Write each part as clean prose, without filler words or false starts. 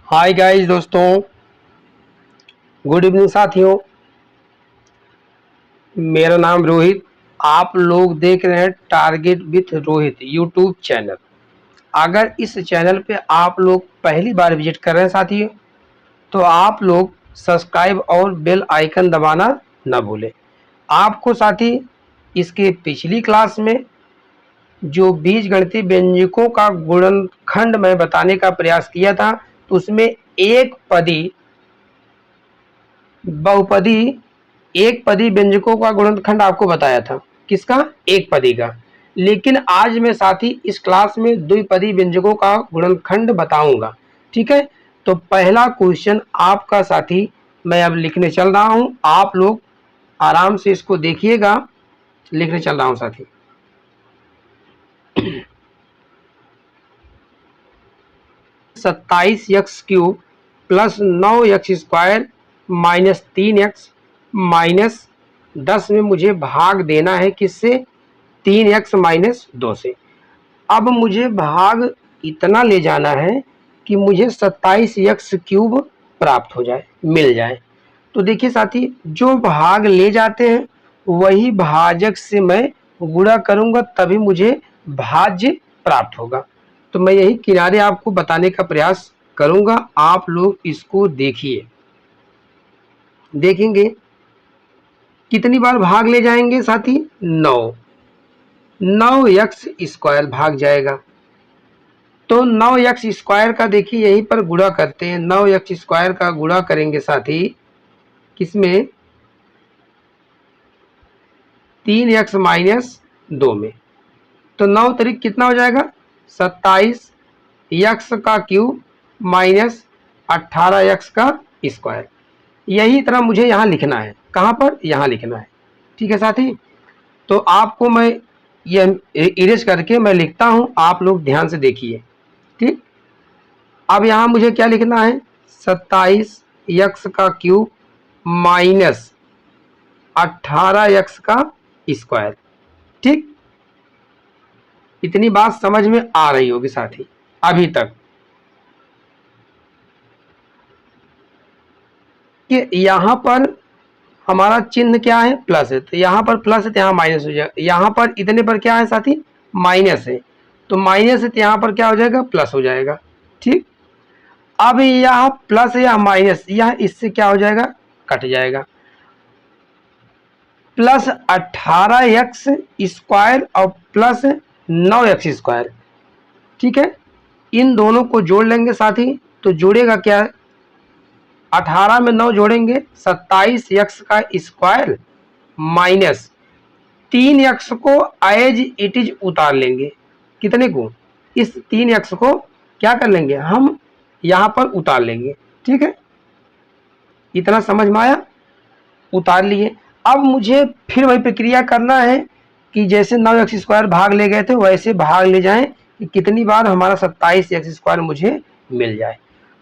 Hi guys दोस्तों, good evening साथियों। मेरा नाम रोहित। आप लोग देख रहे हैं target with Rohit YouTube channel. अगर इस चैनल पे आप लोग पहली बार विजिट कर रहे हैं साथियों, तो आप लोग सब्सक्राइब और बेल आइकन दबाना ना भूलें। आपको साथी इसके पिछली क्लास में जो बीजगणितीय व्यंजकों का गुणनखंड मैं बताने का प्रयास किया था, तो उसमें एक पदी बहुपदी एक पदी व्यंजकों का गुणनखंड आपको बताया था। किसका? एक पदी का। लेकिन आज मैं साथी इस क्लास में द्विपदी व्यंजकों का गुणनखंड बताऊंगा। ठीक है, तो पहला क्वेश्चन आपका साथी मैं अब लिखने चल रहा हूं। आप लोग आराम से इसको देखिएगा। लिखने चल रहा हूं साथी। 27x³ plus 9x² minus 3x minus 10 में मुझे भाग देना है किससे? 3x माइनस 2 से। अब मुझे भाग इतना ले जाना है कि मुझे 27x³ प्राप्त हो जाए, मिल जाए। तो देखिए साथी, जो भाग ले जाते हैं वही भाजक से मैं गुणा करूंगा, तभी मुझे भाज्य प्राप्त होगा। तो मैं यही किनारे आपको बताने का प्रयास करूंगा। आप लोग इसको देखिए। देखेंगे कितनी बार भाग ले जाएंगे साथी? 9x² भाग जाएगा। तो 9x² का देखिए यहीं पर गुणा करते हैं। 9x² का गुणा करेंगे साथी किसमें? 3x माइनस 2 में। तो 9 तरीक कितना हो जाएगा? 27x³ minus 18x²। यही तरह मुझे यहाँ लिखना है। कहाँ पर? यहाँ लिखना है। ठीक है साथी, तो आपको मैं ये इरेज करके मैं लिखता हूँ, आप लोग ध्यान से देखिए। ठीक, अब यहाँ मुझे क्या लिखना है? 27x³ minus 18x²। ठीक, इतनी बात समझ में आ रही होगी साथी अभी तक कि यहाँ पर हमारा चिन्ह क्या है? प्लस है। तो यहाँ पर प्लस है तो यहाँ माइनस हो जाएगा। यहाँ पर इतने पर क्या है साथी? माइनस है। तो माइनस है तो यहाँ पर क्या हो जाएगा? प्लस हो जाएगा। ठीक, अब यहाँ प्लस या माइनस, यह इससे क्या हो जाएगा? कट जाएगा। प्लस 18x² और प्लस 9x²। ठीक है, इन दोनों को जोड़ लेंगे साथी, तो जुड़ेगा क्या? 18 में 9 जोड़ेंगे 27x² माइनस 3x को एज इट इज उतार लेंगे। कितने को? इस 3x को क्या कर लेंगे? हम यहाँ पर उतार लेंगे। ठीक है, इतना समझ में आया? उतार लिए। अब मुझे फिर वही प्रक्रिया करना है कि जैसे 9x² भाग ले गए थे वैसे भाग ले जाएं कि कितनी बार हमारा 27x² मुझे मिल जाए।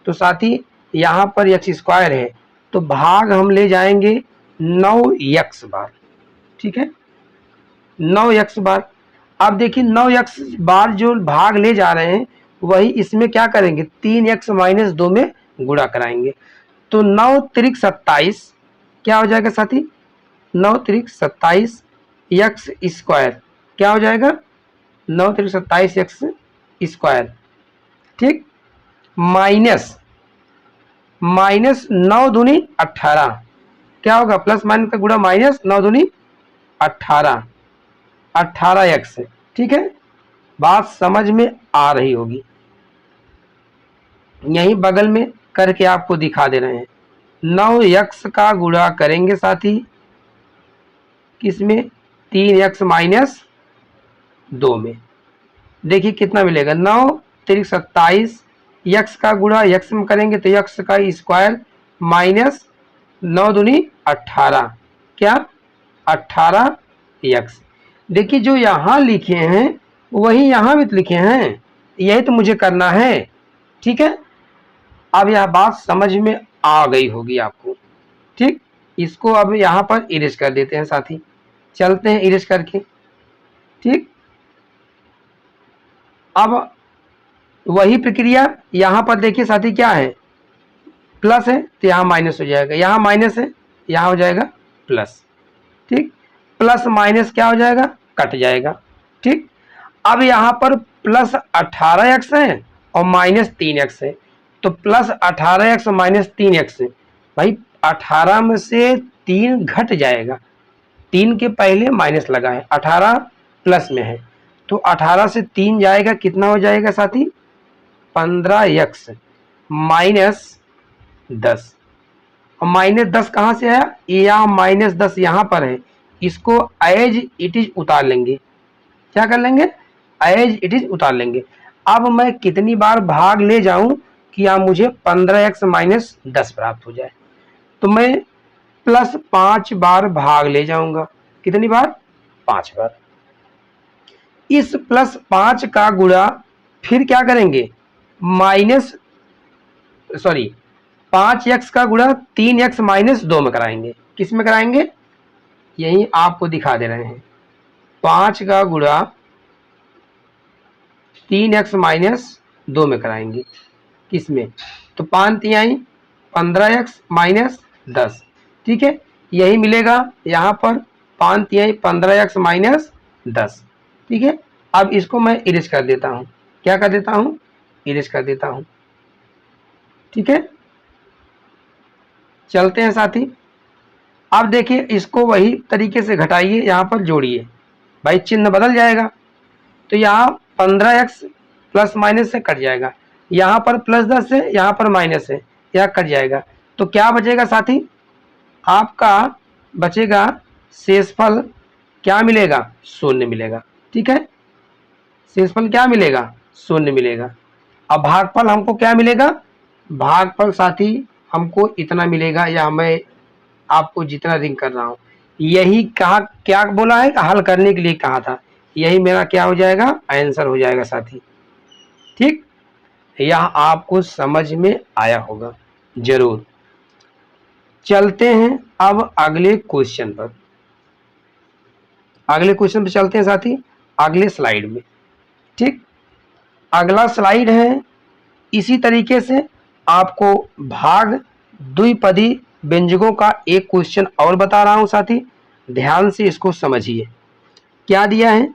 तो साथी यहाँ पर x² है तो भाग हम ले जाएंगे 9x बार। ठीक है, 9x बार। अब देखिए 9x बार जो भाग ले जा रहे हैं वही इसमें क्या करेंगे? 3x माइनस 2 में गुणा कराएंगे। तो 9 त्रिक 27 क्या हो जाएगा साथी? 9 त्रिक 27x² क्या हो जाएगा? 9 त्रिक 27x²। ठीक, माइनस 9 दूनी 18 क्या होगा? प्लस माइनस का गुणा माइनस 9 दूनी 18, 18x। ठीक है, बात समझ में आ रही होगी। यहीं बगल में करके आपको दिखा दे रहे हैं। 9x का गुणा करेंगे साथी किसमें? 3x माइनस 2 में। देखिए कितना मिलेगा? 9 त्रिक 27, x का गुणा x में करेंगे तो x का स्क्वायर माइनस 9 दूनी 18 क्या? 18x। देखिए जो यहाँ लिखे हैं वही यहाँ भी तो लिखे हैं, यही तो मुझे करना है। ठीक है, अब यह बात समझ में आ गई होगी आपको। ठीक, इसको अब यहाँ पर इरेज कर देते हैं साथी। चलते हैं इरेज करके। ठीक, अब वही प्रक्रिया यहाँ पर देखिए साथी क्या है? प्लस है तो यहाँ माइनस हो जाएगा, यहाँ माइनस है यहाँ हो जाएगा प्लस। ठीक, प्लस माइनस क्या हो जाएगा, कट जाएगा। ठीक, अब यहाँ पर प्लस 18x है और माइनस 3x है, तो प्लस 18x माइनस 3x है। भाई 18 में से 3 घट जाएगा, 3 के पहले माइनस लगा है, 18 प्लस में है, तो 18 से 3 जाएगा, कितना हो जाएगा साथी, 15x माइनस 10। और माइनस 10 कहाँ से आया, या माइनस 10 यहाँ पर है, इसको एज इट इज उतार लेंगे। क्या कर लेंगे, एज इट इज उतार लेंगे। अब मैं कितनी बार भाग ले जाऊं कि यहाँ मुझे 15x माइनस 10 प्राप्त हो जाए, तो मैं प्लस 5 बार भाग ले जाऊंगा। कितनी बार, 5 बार। इस प्लस 5 का गुणा फिर क्या करेंगे, माइनस सॉरी 5x का गुणा 3x माइनस 2 में कराएंगे। किस में कराएंगे, यही आपको दिखा दे रहे हैं, 5 का गुणा 3x माइनस 2 में कराएंगे। किस में, तो 5 तिहाई 15x माइनस 10। ठीक है, यही मिलेगा यहाँ पर 5 तिहाई 15x माइनस 10। ठीक है, अब इसको मैं इरेज कर देता हूँ। क्या कर देता हूँ, इरेज कर देता हूँ। ठीक है, चलते हैं साथी। अब देखिए इसको वही तरीके से घटाइए, यहाँ पर जोड़िए, भाई चिन्ह बदल जाएगा। तो यहाँ 15x प्लस माइनस से कट जाएगा, यहाँ पर प्लस 10 है, यहाँ पर माइनस है, यह कट जाएगा। तो क्या बचेगा साथी, आपका बचेगा शेषफल, क्या मिलेगा, शून्य मिलेगा। ठीक है, शेषफल क्या मिलेगा, शून्य मिलेगा। अब भागफल हमको क्या मिलेगा, भागफल साथी हमको इतना मिलेगा, या मैं आपको जितना रिंग कर रहा हूं यही कहा, क्या बोला है, हल करने के लिए कहा था, यही मेरा क्या हो जाएगा, आंसर हो जाएगा साथी। ठीक, यह आपको समझ में आया होगा जरूर। चलते हैं अब अगले क्वेश्चन पर, अगले क्वेश्चन पर चलते हैं साथी, अगले स्लाइड में। ठीक, अगला स्लाइड है, इसी तरीके से आपको भाग द्विपदी व्यंजकों का एक क्वेश्चन और बता रहा हूं साथी, ध्यान से इसको समझिए। क्या दिया है,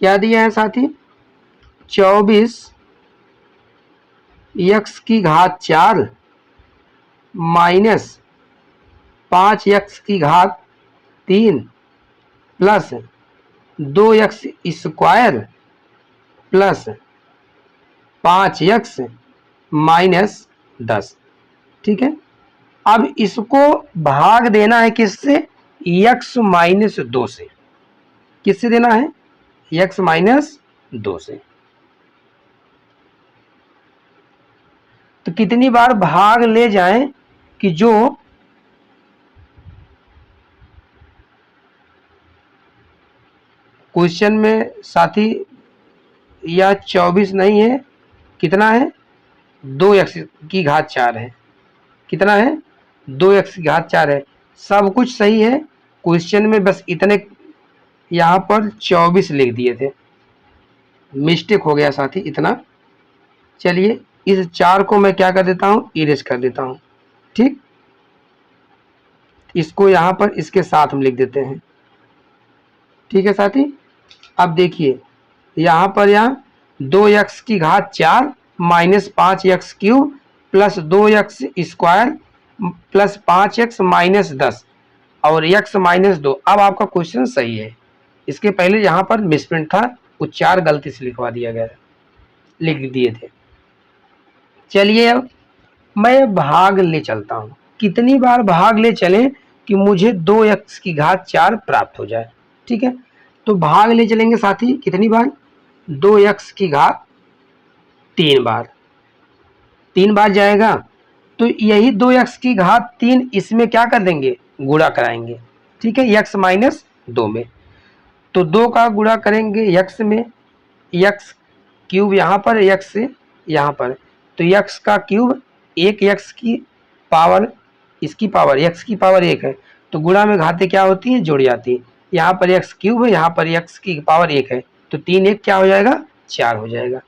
क्या दिया है साथी, 24 x की घात 4 माइनस 5x की घात 3 plus 2x square plus 5x minus 10। ठीक है, अब इसको भाग देना है किससे, x माइनस 2 से। किससे देना है, x माइनस 2 से। तो कितनी बार भाग ले जाएं कि जो क्वेश्चन में साथी यह 24 नहीं है, कितना है, 2x की घात 4 है। कितना है, 2x की घात 4 है। सब कुछ सही है, क्वेश्चन में बस इतने यहाँ पर 24 लिख दिए थे, मिस्टेक हो गया साथी इतना। चलिए इस 4 को मैं क्या कर देता हूँ, इरेज कर देता हूँ। ठीक, इसको यहाँ पर इसके साथ में लिख देते हैं। ठीक है साथी, अब देखिए यहाँ पर यहाँ 2x की घात 4 minus 5x cube plus 2x square plus 5x minus 10 और x माइनस 2। अब आपका क्वेश्चन सही है, इसके पहले यहाँ पर मिसप्रिंट था, उच्चार गलती से लिखवा दिया गया, लिख दिए थे। चलिए अब मैं भाग ले चलता हूँ, कितनी बार भाग ले चलें कि मुझे 2x की घात 4 प्राप्त हो जाए। ठीक है, तो भाग ले चलेंगे साथी, कितनी बार, 2x की घात 3 बार, 3 बार जाएगा, तो यही 2x की घात 3 इसमें क्या कर देंगे, गुणा कराएंगे। ठीक है, x माइनस 2 में, तो 2 का गुणा करेंगे x में, x क्यूब यहाँ पर, x से यहाँ पर, तो x का क्यूब 1, x की पावर, इसकी पावर x की पावर 1 है, तो गुणा में घातें क्या होती है, जुड़ जाती है। यहाँ पर x क्यूब है, यहाँ पर x की पावर 1 है, तो 3 1 क्या हो जाएगा, 4 हो जाएगा।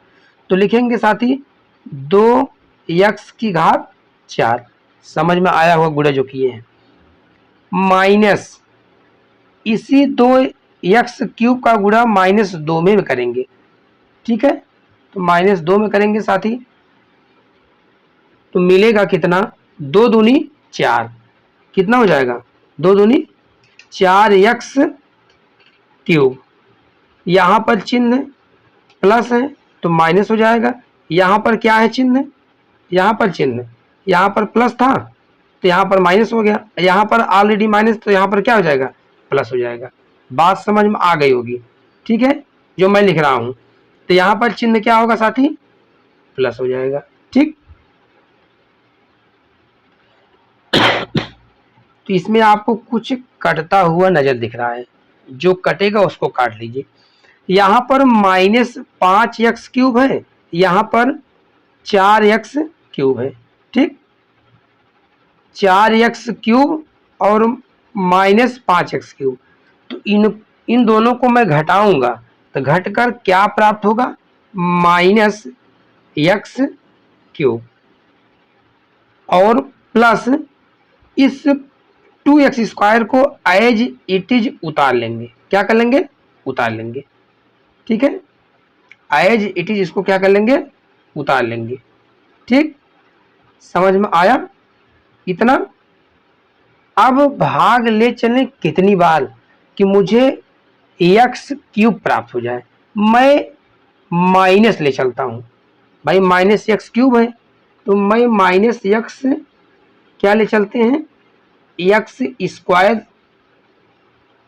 तो लिखेंगे साथी 2 x की घात 4। समझ में आया हुआ गुणा जो किए हैं। माइनस इसी 2x³ का गुणा -2 में करेंगे, ठीक है। तो -2 में करेंगे साथी, तो मिलेगा कितना, 2 दूनी 4, कितना हो जाएगा 2 दूनी 4x³। यहाँ पर चिन्ह प्लस है तो माइनस हो जाएगा, यहाँ पर क्या है चिन्ह, यहाँ पर चिन्ह, यहाँ पर प्लस था तो यहाँ पर माइनस हो गया, यहाँ पर ऑलरेडी माइनस तो यहाँ पर क्या हो जाएगा प्लस हो जाएगा। बात समझ में आ गई होगी, ठीक है, जो मैं लिख रहा हूँ। तो यहाँ पर चिन्ह क्या होगा साथी, प्लस हो जाएगा, ठीक। तो इसमें आपको कुछ कटता हुआ नजर दिख रहा है, जो कटेगा उसको काट लीजिए। यहाँ पर -5x³ है, यहाँ पर 4x³ है, ठीक। 4x³ और -5x³, तो इन दोनों को मैं घटाऊंगा तो घटकर क्या प्राप्त होगा, -x³ और प्लस इस 2x² को एज इट इज उतार लेंगे। क्या कर लेंगे, उतार लेंगे, ठीक है। एज इट इज इसको क्या कर लेंगे, उतार लेंगे, ठीक। समझ में आया इतना। अब भाग ले चलें कितनी बार कि मुझे x³ प्राप्त हो जाए। मैं माइनस ले चलता हूं भाई, -x³ है तो मैं -x क्या ले चलते हैं, x²।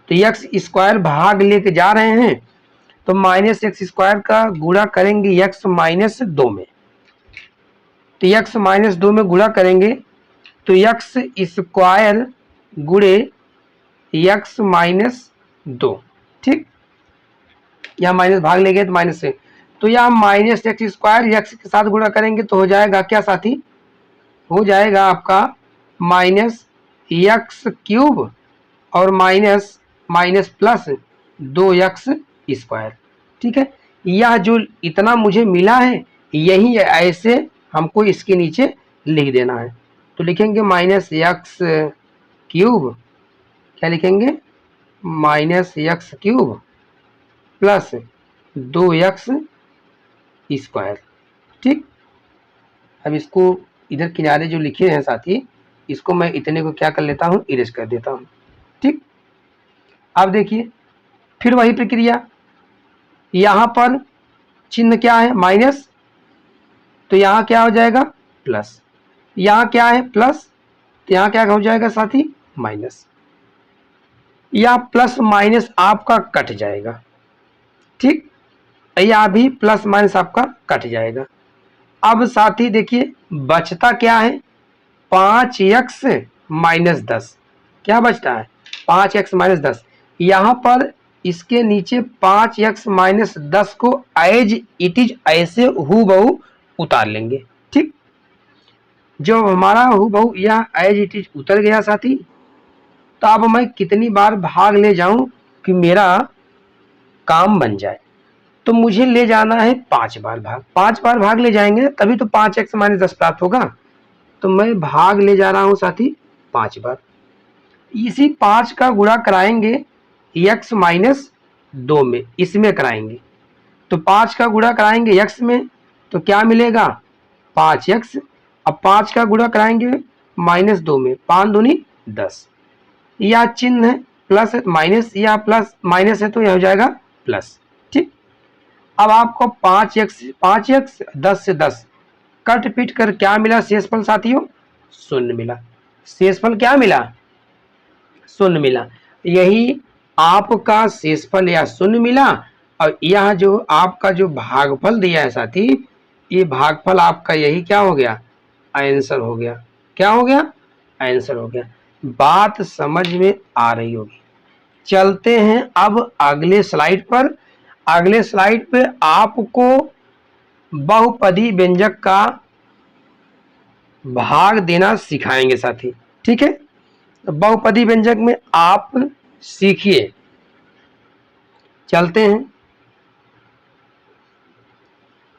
तो x² भाग लेके जा रहे हैं तो -x² का गुणा करेंगे x-2 में, तो x-2 में गुणा करेंगे तो x² गुणे x-2, ठीक। यहाँ माइनस भाग ले गए तो माइनस से, तो यहाँ -x² x के साथ गुणा करेंगे तो हो जाएगा क्या साथी, हो जाएगा आपका -x³ और माइनस प्लस 2x², ठीक है। यह जो इतना मुझे मिला है यही ऐसे हमको इसके नीचे लिख देना है। तो लिखेंगे -x³ क्या लिखेंगे, -x³ प्लस 2x², ठीक। अब इसको इधर किनारे जो लिखे हैं साथी, इसको मैं इतने को क्या कर लेता हूँ, इरेज कर देता हूँ, ठीक। अब देखिए फिर वही प्रक्रिया, यहाँ पर चिन्ह क्या है माइनस, तो यहाँ क्या हो जाएगा प्लस, यहाँ क्या है प्लस, तो यहाँ क्या हो जाएगा साथी माइनस, या प्लस माइनस आपका कट जाएगा, ठीक। या भी प्लस माइनस आपका कट जाएगा। अब साथी देखिए बचता क्या है, 5x-10, क्या बचता है 5x-10। यहाँ पर इसके नीचे 5x-10 को एज इट इज ऐसे हूबहू उतार लेंगे, ठीक। जो हमारा हूबहू यह एज इट इज उतर गया साथी, तो अब मैं कितनी बार भाग ले जाऊं कि मेरा काम बन जाए, तो मुझे ले जाना है 5 बार भाग। 5 बार भाग ले जाएंगे तभी तो 5x-10 प्राप्त होगा। तो मैं भाग ले जा रहा हूं साथी 5 बार, इसी 5 का गुणा कराएंगे x-2 में, इसमें कराएंगे तो 5 का गुणा कराएंगे x में तो क्या मिलेगा 5x। अब 5 का गुणा कराएंगे -2 में, 5 दूनी 10, या चिन्ह है प्लस माइनस, या प्लस माइनस है तो यह हो जाएगा प्लस, ठीक। अब आपको 5x 10 से 10 कट पीट कर क्या मिला शेषफल साथियों, शून्य मिला। शेषफल क्या मिला, शून्य मिला। यही आपका शेषफल या शून्य मिला, और यह जो आपका जो भागफल दिया है साथी, ये भागफल आपका यही क्या हो गया, आंसर हो गया। क्या हो गया, आंसर हो गया। बात समझ में आ रही होगी। चलते हैं अब अगले स्लाइड पर। अगले स्लाइड पे आपको बहुपदी व्यंजक का भाग देना सिखाएंगे साथी, ठीक है। तो बहुपदी व्यंजक में आप सीखिए। चलते हैं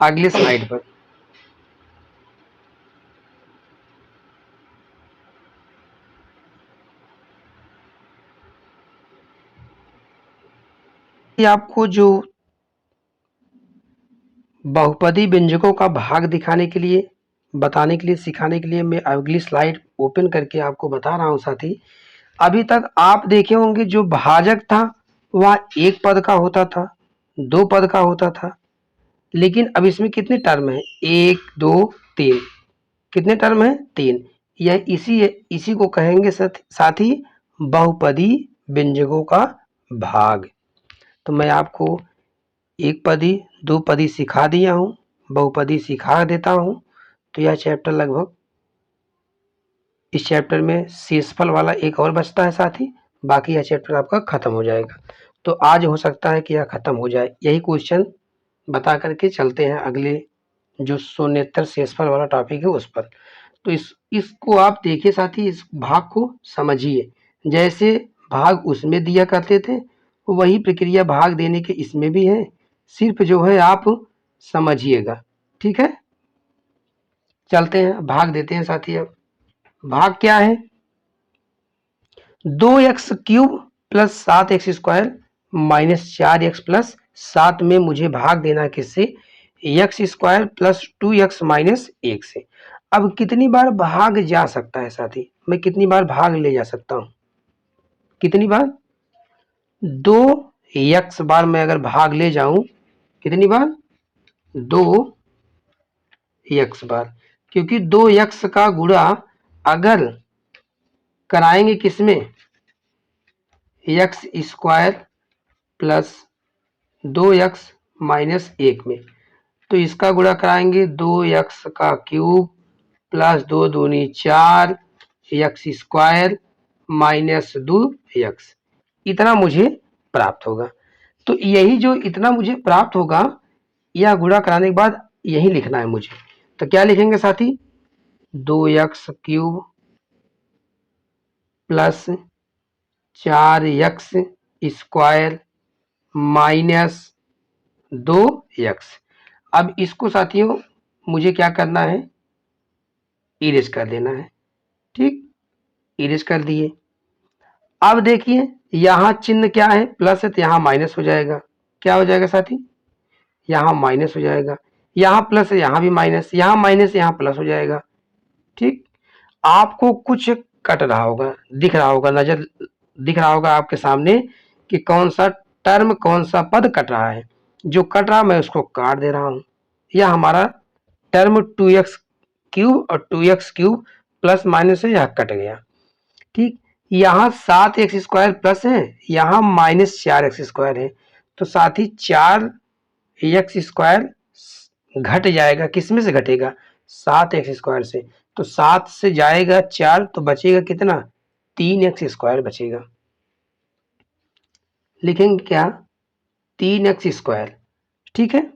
अगले स्लाइड पर। ये आपको जो बहुपदी व्यंजकों का भाग दिखाने के लिए, बताने के लिए, सिखाने के लिए मैं अगली स्लाइड ओपन करके आपको बता रहा हूँ साथी। अभी तक आप देखे होंगे जो भाजक था वह एक पद का होता था, दो पद का होता था, लेकिन अब इसमें कितने टर्म है? एक, दो, तीन। कितने टर्म है? तीन। यह इसी को कहेंगे साथी बहुपदी व्यंजकों का भाग। तो मैं आपको एक पदी, दो पदी सिखा दिया हूँ, बहुपदी सिखा देता हूँ। तो यह चैप्टर लगभग, इस चैप्टर में शेषफल वाला एक और बचता है साथी, बाकी यह चैप्टर आपका खत्म हो जाएगा। तो आज हो सकता है कि यह खत्म हो जाए। यही क्वेश्चन बता करके चलते हैं अगले जो शून्येतर शेषफल वाला टॉपिक है उस पर। तो इसको आप देखिए साथी, इस भाग को समझिए। जैसे भाग उसमें दिया करते थे वही प्रक्रिया भाग देने के इसमें भी है, सिर्फ जो है आप समझिएगा। ठीक है, चलते हैं भाग देते हैं साथी। अब भाग क्या है? 2x³ plus 7x² minus 4x plus 7 में मुझे भाग देना किससे? x² प्लस 2x माइनस 1 से। अब कितनी बार भाग जा सकता है साथी? मैं कितनी बार भाग ले जा सकता हूँ? कितनी बार? 2x बार मैं अगर भाग ले जाऊं, कितनी बार? 2x बार, क्योंकि 2x का गुणा अगर कराएंगे किसमें? x² प्लस 2x माइनस 1 में, तो इसका गुणा कराएंगे 2x³ प्लस 2 दूनी 4 x² माइनस 2x, इतना मुझे प्राप्त होगा। तो यही जो इतना मुझे प्राप्त होगा, यह गुणा कराने के बाद यही लिखना है मुझे। तो क्या लिखेंगे साथी? 2x³ plus 4x² minus 2x। अब इसको साथियों मुझे क्या करना है? इरेज कर देना है। ठीक, इरेज कर दिए। अब देखिए यहां चिन्ह क्या है? प्लस है तो यहां माइनस हो जाएगा। क्या हो जाएगा साथी? यहां माइनस हो जाएगा। यहां प्लस है, यहां भी माइनस, यहां माइनस, यहां प्लस हो जाएगा। ठीक, आपको कुछ कट रहा होगा, दिख रहा होगा, नजर दिख रहा होगा आपके सामने कि कौन सा टर्म, कौन सा पद कट रहा है। जो कट रहा मैं उसको काट दे रहा हूं। यह हमारा टर्म 2x³ और 2x³ प्लस माइनस से यह कट गया। ठीक, यहाँ 7x² प्लस है, यहाँ माइनस 4x² है, तो साथ ही 4x² घट जाएगा। किसमें से घटेगा? 7x² से। तो 7 से जाएगा 4 तो बचेगा कितना? 3x² बचेगा। लिखेंगे क्या? 3x²। ठीक है,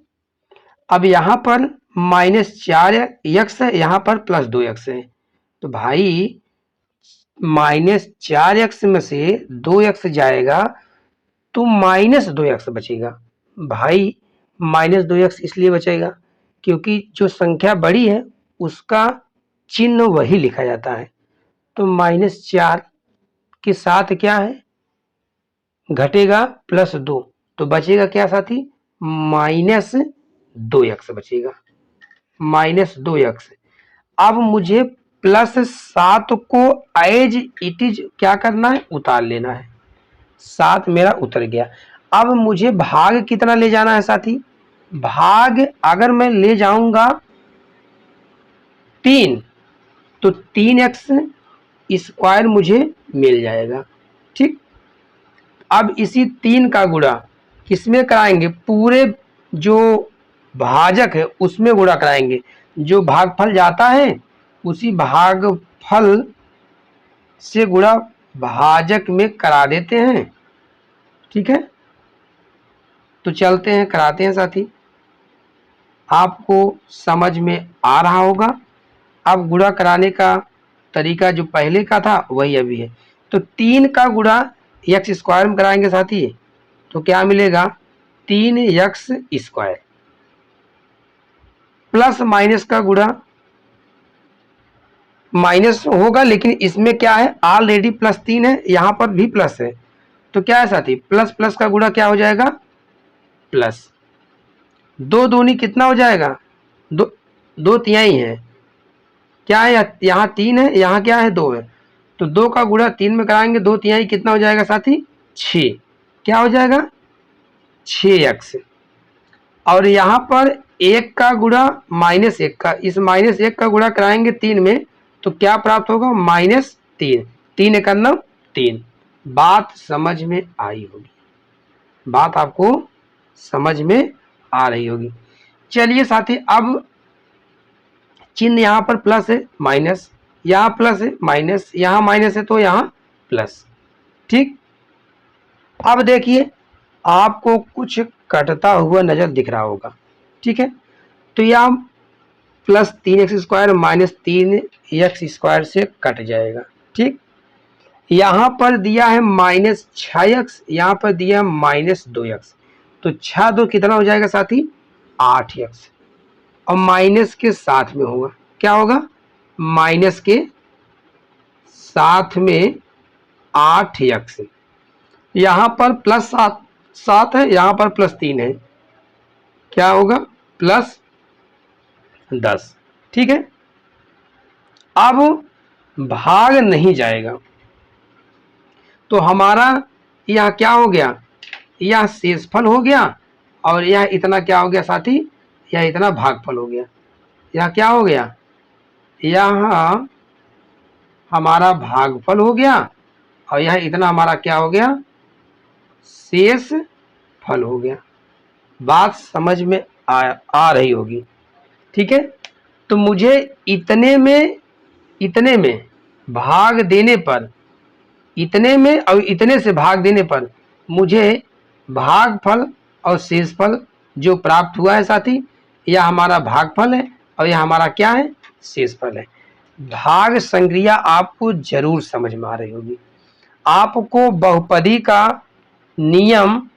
अब यहां पर माइनस 4x है, यहां पर प्लस 2x है, तो भाई -4x में से 2x जाएगा तो -2x बचेगा। भाई -2x इसलिए बचेगा क्योंकि जो संख्या बड़ी है उसका चिन्ह वही लिखा जाता है। तो -4 के साथ क्या है? घटेगा +2, तो बचेगा क्या साथी? -2x बचेगा। -2x। अब मुझे +7 को एज इट इज क्या करना है? उतार लेना है। 7 मेरा उतर गया। अब मुझे भाग कितना ले जाना है साथी? भाग अगर मैं ले जाऊंगा 3 तो 3x² मुझे मिल जाएगा। ठीक, अब इसी 3 का गुणा किसमें कराएंगे? पूरे जो भाजक है उसमें गुणा कराएंगे। जो भागफल जाता है उसी भागफल से गुणा भाजक में करा देते हैं। ठीक है, तो चलते हैं कराते हैं साथी, आपको समझ में आ रहा होगा। अब गुणा कराने का तरीका जो पहले का था वही अभी है। तो 3 का गुणा x² में कराएंगे साथी, तो क्या मिलेगा? 3x² प्लस माइनस का गुणा माइनस होगा, लेकिन इसमें क्या है? ऑलरेडी +3 है, यहां पर भी प्लस है, तो क्या है साथी? प्लस प्लस का गुणा क्या हो जाएगा? प्लस 2 दूनी कितना हो जाएगा, 2 तिहाई है, क्या है यहाँ 3 है, यहाँ क्या है 2 है, तो 2 का गुणा 3 में कराएंगे, 2 तिहाई कितना हो जाएगा साथी 6, क्या हो जाएगा 6x। और यहाँ पर 1 का गुणा -1 का, इस -1 का गुणा कराएंगे 3 में तो क्या प्राप्त होगा -3, 3 × 9 3। बात समझ में आई होगी, बात आपको समझ में आ रही होगी। चलिए साथी, अब चिन्ह यहाँ पर प्लस है, माइनस, यहाँ प्लस है, माइनस, यहाँ माइनस है तो यहाँ प्लस, ठीक। अब देखिए आपको कुछ कटता हुआ नजर दिख रहा होगा, ठीक है, तो यहाँ +3x² -3x² से कट जाएगा, ठीक। यहाँ पर दिया है -6x, यहाँ पर दिया है -2x, तो 6 2 कितना हो जाएगा साथी 8x, और माइनस के साथ में होगा, क्या होगा माइनस के साथ में 8x, यहाँ पर +7 है, यहाँ पर +3 है, क्या होगा +10, ठीक है। अब भाग नहीं जाएगा तो हमारा यह क्या हो गया, यह शेषफल हो गया, और यह इतना क्या हो गया साथी, यह इतना भागफल हो गया, यह क्या हो गया, यह हमारा भागफल हो गया, और यह इतना हमारा क्या हो गया शेष फल हो गया। बात समझ में आ रही होगी, ठीक है। तो मुझे इतने में भाग देने पर, इतने में और इतने से भाग देने पर मुझे भागफल और शेषफल जो प्राप्त हुआ है साथी, यह हमारा भागफल है और यह हमारा क्या है शेषफल है। भाग संक्रिया आपको जरूर समझ में आ रही होगी। आपको बहुपदी का नियम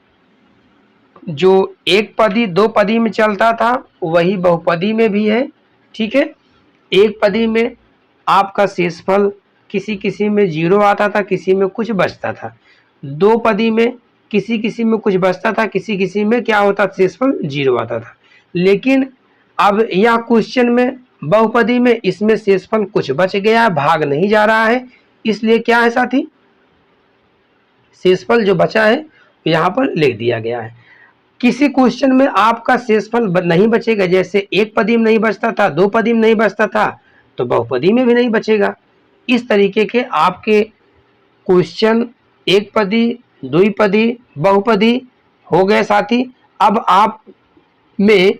जो एक पदी दो पदी में चलता था वही बहुपदी में भी है, ठीक है। एक पदी में आपका शेषफल किसी किसी में 0 आता था, किसी में कुछ बचता था। दो पदी में किसी किसी में कुछ बचता था, किसी किसी में क्या होता शेषफल 0 आता था। लेकिन अब यह क्वेश्चन में बहुपदी में इसमें शेषफल कुछ बच गया, भाग नहीं जा रहा है, इसलिए क्या है साथी शेषफल जो बचा है यहाँ पर लिख दिया गया है। किसी क्वेश्चन में आपका शेषफल नहीं बचेगा, जैसे एक पदी में नहीं बचता था, दो पदी में नहीं बचता था, तो बहुपदी में भी नहीं बचेगा। इस तरीके के आपके क्वेश्चन एक पदी, द्विपदी, बहुपदी हो गए साथी। अब आप में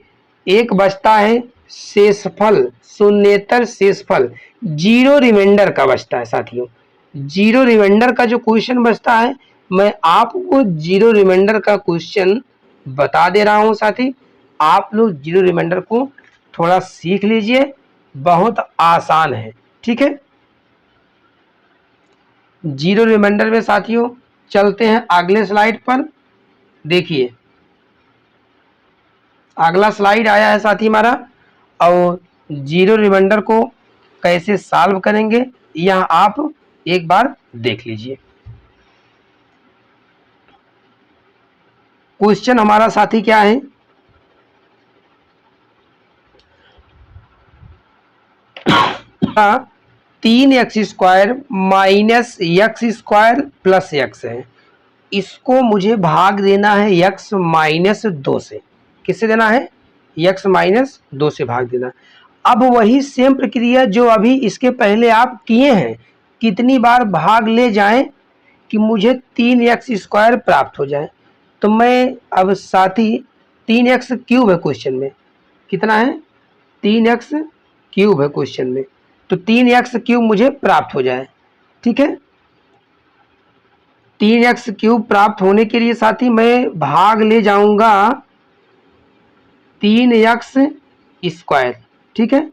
एक बचता है शेषफल, शून्येतर शेषफल, 0 रिमाइंडर का बचता है साथियों। 0 रिमाइंडर का जो क्वेश्चन बचता है, मैं आपको 0 रिमाइंडर का क्वेश्चन बता दे रहा हूं साथी। आप लोग 0 रिमाइंडर को थोड़ा सीख लीजिए, बहुत आसान है, ठीक है। 0 रिमाइंडर में साथियों चलते हैं अगले स्लाइड पर। देखिए अगला स्लाइड आया है साथी हमारा, और 0 रिमाइंडर को कैसे सॉल्व करेंगे यह आप एक बार देख लीजिए। क्वेश्चन हमारा साथी क्या है, -3x² + x है, इसको मुझे भाग देना है x - 2 से। किससे देना है x - 2 से भाग देना। अब वही सेम प्रक्रिया जो अभी इसके पहले आप किए हैं, कितनी बार भाग ले जाएं कि मुझे 3x² प्राप्त हो जाए। तो मैं अब साथी 3x³ है क्वेश्चन में, कितना है 3x³ है क्वेश्चन में, तो 3x³ मुझे प्राप्त हो जाए, ठीक है। 3x³ प्राप्त होने के लिए साथी मैं भाग ले जाऊंगा 3x², ठीक है।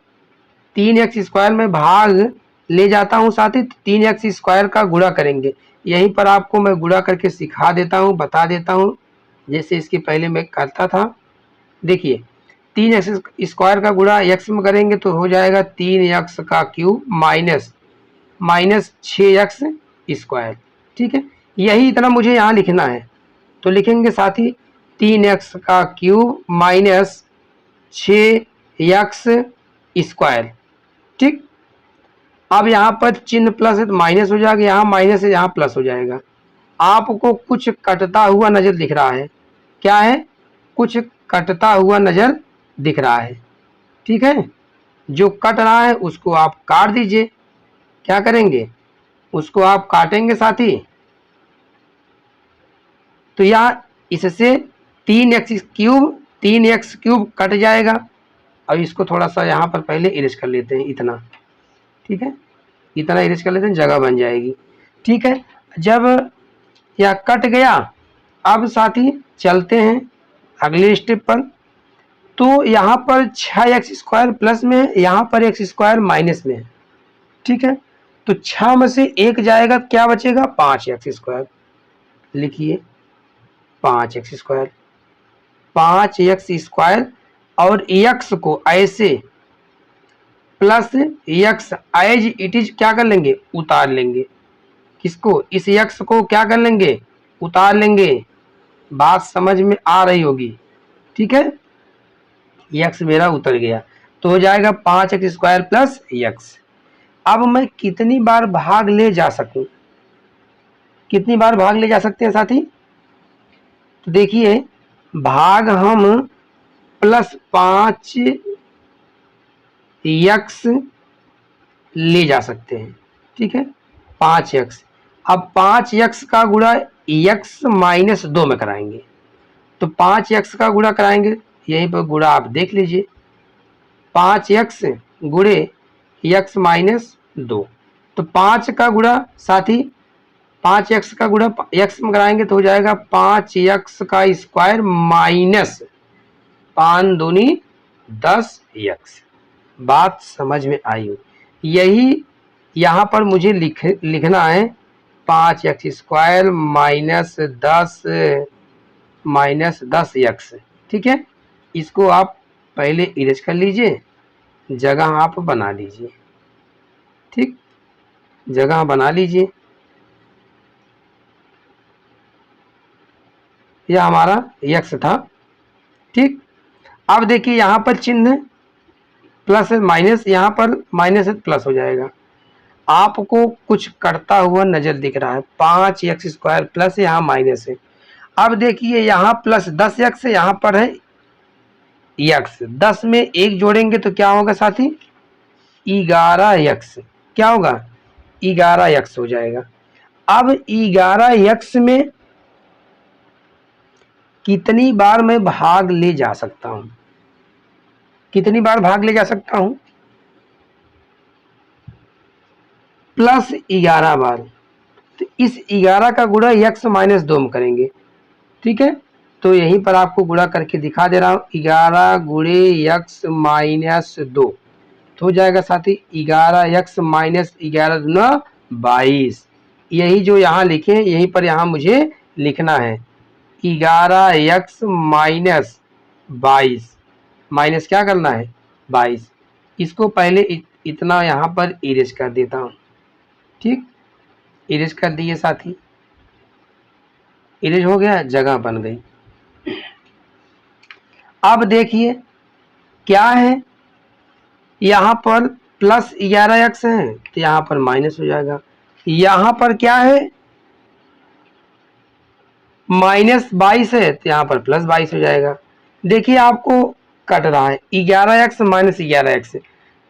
3x² में भाग ले जाता हूं साथी, 3x² का गुणा करेंगे। यहीं पर आपको मैं गुणा करके सिखा देता हूं, बता देता हूं, जैसे इसके पहले मैं करता था। देखिए 3x² का गुणा x में करेंगे तो हो जाएगा 3x³ माइनस 6x², ठीक है। यही इतना मुझे यहाँ लिखना है, तो लिखेंगे साथी 3x का क्यूब माइनस 6x स्क्वायर। ठीक, अब यहाँ पर चिन्ह प्लस है तो माइनस हो जाएगा, यहाँ माइनस है यहाँ प्लस हो जाएगा। आपको कुछ कटता हुआ नजर दिख रहा है, क्या है, कुछ कटता हुआ नजर दिख रहा है। ठीक है, जो कट रहा है उसको आप काट दीजिए। क्या करेंगे, उसको आप काटेंगे साथी। तो यहाँ इससे 3x क्यूब कट जाएगा। अब इसको थोड़ा सा यहाँ पर पहले इरेज कर लेते हैं, इतना। ठीक है, इतना इरेज कर लेते हैं, जगह बन जाएगी। ठीक है, जब यह कट गया, अब साथी चलते हैं अगले स्टेप पर। तो यहाँ पर 6x स्क्वायर प्लस में है, यहाँ पर x स्क्वायर माइनस में है। ठीक है, तो 6 में से 1 जाएगा, क्या बचेगा, 5x स्क्वायर। लिखिए 5x स्क्वायर, 5x स्क्वायर। और x को ऐसे plus x as it is क्या कर लेंगे, उतार लेंगे। किसको, इस x को क्या कर लेंगे, उतार लेंगे। बात समझ में आ रही होगी। ठीक है, x मेरा उतर गया तो हो जाएगा 5x स्क्वायर प्लस x। अब मैं कितनी बार भाग ले जा सकूं, कितनी बार भाग ले जा सकते हैं साथी। तो देखिए, भाग हम प्लस 5x ले जा सकते हैं। ठीक है, 5x। अब 5x का गुणा x माइनस 2 में कराएंगे, तो 5x का गुणा कराएंगे, यहीं पर गुणा आप देख लीजिए, 5x गुणे x माइनस 2। तो 5 का गुणा साथी, 5x का गुणा x में कराएंगे तो हो जाएगा 5x का स्क्वायर माइनस 5 दूनी 10x। बात समझ में आई हो। यही यहाँ पर मुझे लिखना है 5x स्क्वायर माइनस 10x। ठीक है, इसको आप पहले इरेज कर लीजिए, जगह आप बना लीजिए। ठीक, जगह बना लीजिए। यह हमारा x था। ठीक, अब देखिए यहाँ पर चिन्ह प्लस है माइनस, यहाँ पर माइनस है प्लस हो जाएगा। आपको कुछ करता हुआ नजर दिख रहा है, 5x स्क्वायर प्लस, यहाँ माइनस है। अब देखिए यहाँ प्लस 10x है, यहाँ पर है x। 10 में 1 जोड़ेंगे तो क्या होगा साथी, 11x। क्या होगा, 11x हो जाएगा। अब 11x में कितनी बार मैं भाग ले जा सकता हूं, कितनी बार भाग ले जा सकता हूं, प्लस 11 बार। तो इस 11 का गुणा x माइनस 2 में करेंगे। ठीक है, तो यहीं पर आपको गुणा करके दिखा दे रहा हूं, 11 गुणे x माइनस 2 तो हो जाएगा साथी 11x माइनस 11 दूना 22। यही जो यहाँ लिखे यहीं पर यहाँ मुझे लिखना है 11x माइनस 22, माइनस क्या करना है 22। इसको पहले इतना यहाँ पर इरेज कर देता हूँ। ठीक, इरेज कर दिए साथी, इरेज हो गया, जगह बन गई। अब देखिए क्या है, यहाँ पर प्लस 11x है तो यहाँ पर माइनस हो जाएगा। यहाँ पर क्या है, माइनस 22 है तो यहाँ पर प्लस 22 हो जाएगा। देखिए आपको कट रहा है 11x माइनस 11x,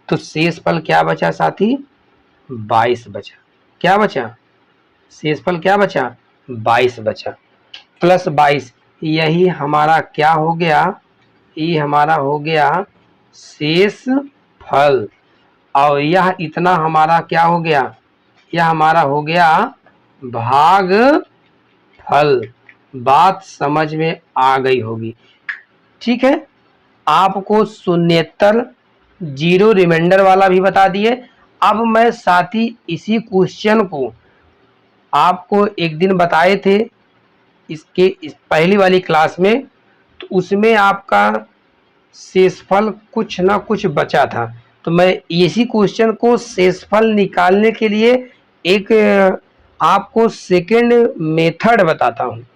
तो शेषफल क्या बचा साथी, 22 बचा। क्या बचा, शेषफल क्या बचा, 22 बचा, प्लस 22। यही हमारा क्या हो गया, ये हमारा हो गया शेष फल। और यह इतना हमारा क्या हो गया, यह हमारा हो गया भाग फल। बात समझ में आ गई होगी। ठीक है, आपको शून्येतर जीरो रिमाइंडर वाला भी बता दिए। अब मैं साथी इसी क्वेश्चन को आपको एक दिन बताए थे इस पहली वाली क्लास में, तो उसमें आपका शेषफल कुछ ना कुछ बचा था। तो मैं इसी क्वेश्चन को शेषफल निकालने के लिए एक आपको सेकेंड मेथड बताता हूँ।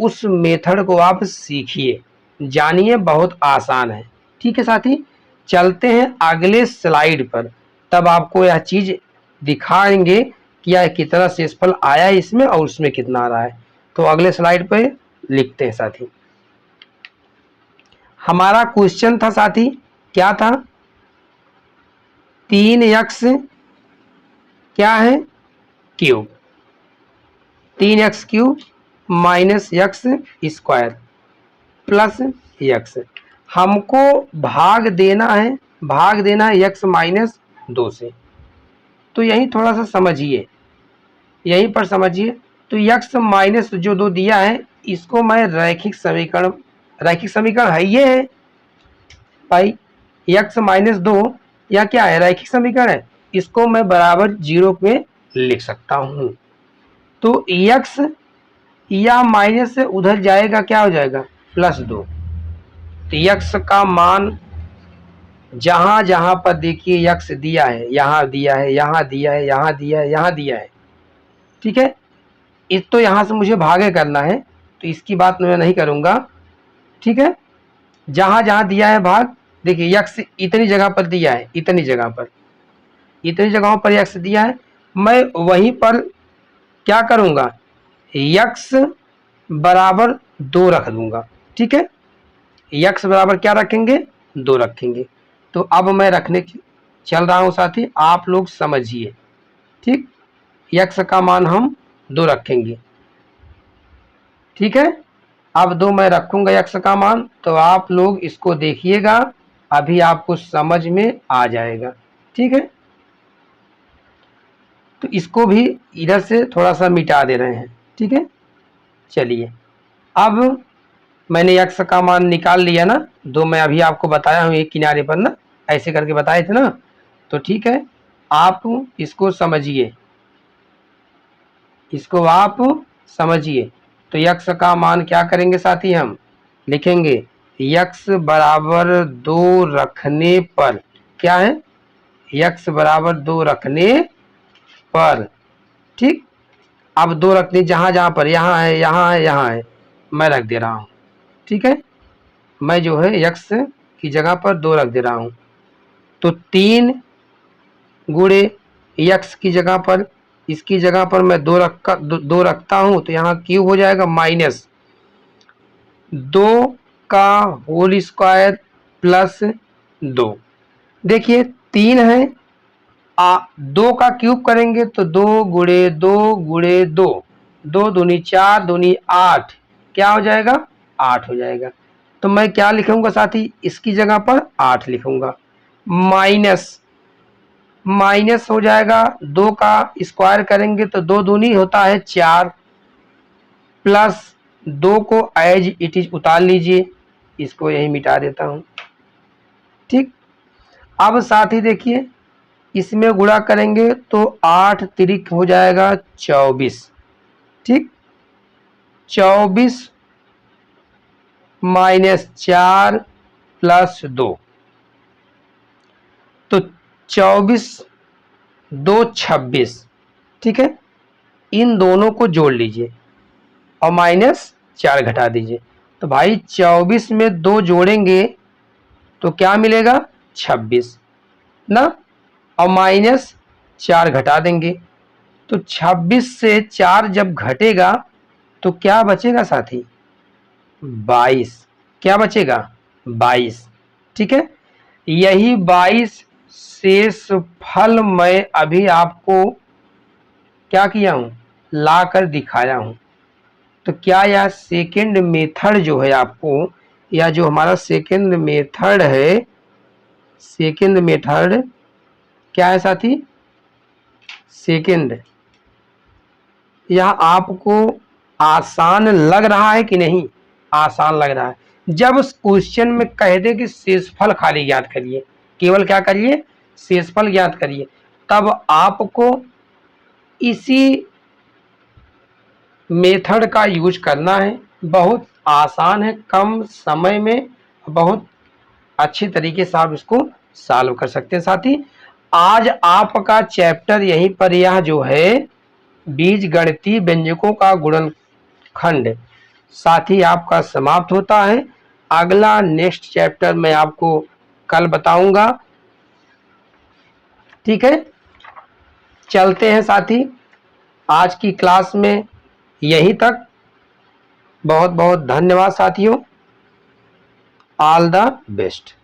उस मेथड को आप सीखिए, जानिए, बहुत आसान है। ठीक है साथी, चलते हैं अगले स्लाइड पर, तब आपको यह चीज दिखाएंगे कि यह कितना शेषफल आया है इसमें और उसमें कितना आ रहा है। तो अगले स्लाइड पे लिखते हैं साथी। हमारा क्वेश्चन था साथी, क्या था, 3x क्या है cube, 3x cube minus x square plus x. हमको भाग देना है एक्स माइनस 2 से। तो यही थोड़ा सा समझिए, यहीं पर समझिए। तो एक्स माइनस जो 2 दिया है, इसको मैं रैखिक समीकरण है ये है भाई, एक्स माइनस 2 या क्या है, रैखिक समीकरण है। इसको मैं बराबर 0 पे लिख सकता हूं। तो एक्स या माइनस से उधर जाएगा, क्या हो जाएगा, +2। तो एक्स का मान जहां जहां पर देखिए एक्स दिया है, यहां दिया है, यहां दिया है, यहां दिया है, यहां दिया है। ठीक है, इस तो यहां से मुझे भागे करना है, तो इसकी बात मैं नहीं करूंगा। ठीक है, जहां जहां दिया है भाग, देखिए एक्स इतनी जगह पर दिया है, इतनी जगहों पर एक्स दिया है, मैं वहीं पर क्या करूंगा, एक्स बराबर 2 रख दूंगा। ठीक है, एक्स बराबर क्या रखेंगे, 2 रखेंगे। तो अब मैं रखने चल रहा हूं साथी, आप लोग समझिए। ठीक, एक्स का मान हम 2 रखेंगे। ठीक है, अब 2 मैं रखूंगा एक्स का मान, तो आप लोग इसको देखिएगा, अभी आपको समझ में आ जाएगा। ठीक है, तो इसको भी इधर से थोड़ा सा मिटा दे रहे हैं। ठीक है, चलिए, अब मैंने एक्स का मान निकाल लिया ना, 2 मैं अभी आपको बताया हूँ एक किनारे पर ना, ऐसे करके बताए थे ना। तो ठीक है, आप इसको समझिए, इसको आप समझिए। तो एक्स का मान क्या करेंगे साथी, हम लिखेंगे एक्स बराबर 2 रखने पर, क्या है, एक्स बराबर 2 रखने पर। ठीक, अब 2 रखने जहां जहां पर, यहाँ है, यहाँ है, यहाँ है, मैं रख दे रहा हूं। ठीक है, मैं जो है एक्स की जगह पर 2 रख दे रहा हूं। तो 3 गुणे एक्स की जगह पर, इसकी जगह पर मैं 2 रखता हूं, तो यहाँ क्यूब हो जाएगा माइनस 2 का होल स्क्वायर प्लस 2। देखिए 3 है, 2 का क्यूब करेंगे तो 2 गुणे 2 गुणे 2, 2 दूनी 4 दूनी 8, क्या हो जाएगा, 8 हो जाएगा। तो मैं क्या लिखूंगा साथी, इसकी जगह पर 8 लिखूंगा, माइनस हो जाएगा, 2 का स्क्वायर करेंगे तो 2 दूनी होता है 4, प्लस 2 को एज इट इज उतार लीजिए, इसको यही मिटा देता हूं। ठीक, अब साथी देखिए, इसमें गुणा करेंगे तो 8 तिरिक हो जाएगा 24। ठीक, 24 माइनस 4 प्लस 2, तो 24 2 26। ठीक है, इन दोनों को जोड़ लीजिए और माइनस 4 घटा दीजिए। तो भाई 24 में 2 जोड़ेंगे तो क्या मिलेगा, 26 ना, और माइनस 4 घटा देंगे तो 26 से 4 जब घटेगा तो क्या बचेगा साथी, 22। क्या बचेगा, 22। ठीक है, यही 22 शेष फल मैं अभी आपको क्या किया हूं, ला कर दिखाया हूं। तो क्या यह सेकेंड मेथड जो है आपको, या जो हमारा सेकेंड मेथड है, सेकेंड मेथड क्या है साथी, सेकेंड, यह आपको आसान लग रहा है कि नहीं, आसान लग रहा है। जब उस क्वेश्चन में कह दे कि शेषफल खाली ज्ञात करिए, केवल क्या करिए, शेषफल ज्ञात करिए, तब आपको इसी मेथड का यूज करना है। बहुत आसान है, कम समय में बहुत अच्छी तरीके से आप इसको सॉल्व कर सकते हैं। साथ ही आज आपका चैप्टर यहीं पर, यह जो है बीज गणितीय व्यंजकों का गुणनखंड, साथ ही आपका समाप्त होता है। अगला नेक्स्ट चैप्टर मैं आपको कल बताऊंगा। ठीक है, चलते हैं साथी आज की क्लास में यहीं तक। बहुत बहुत धन्यवाद साथियों। All the best.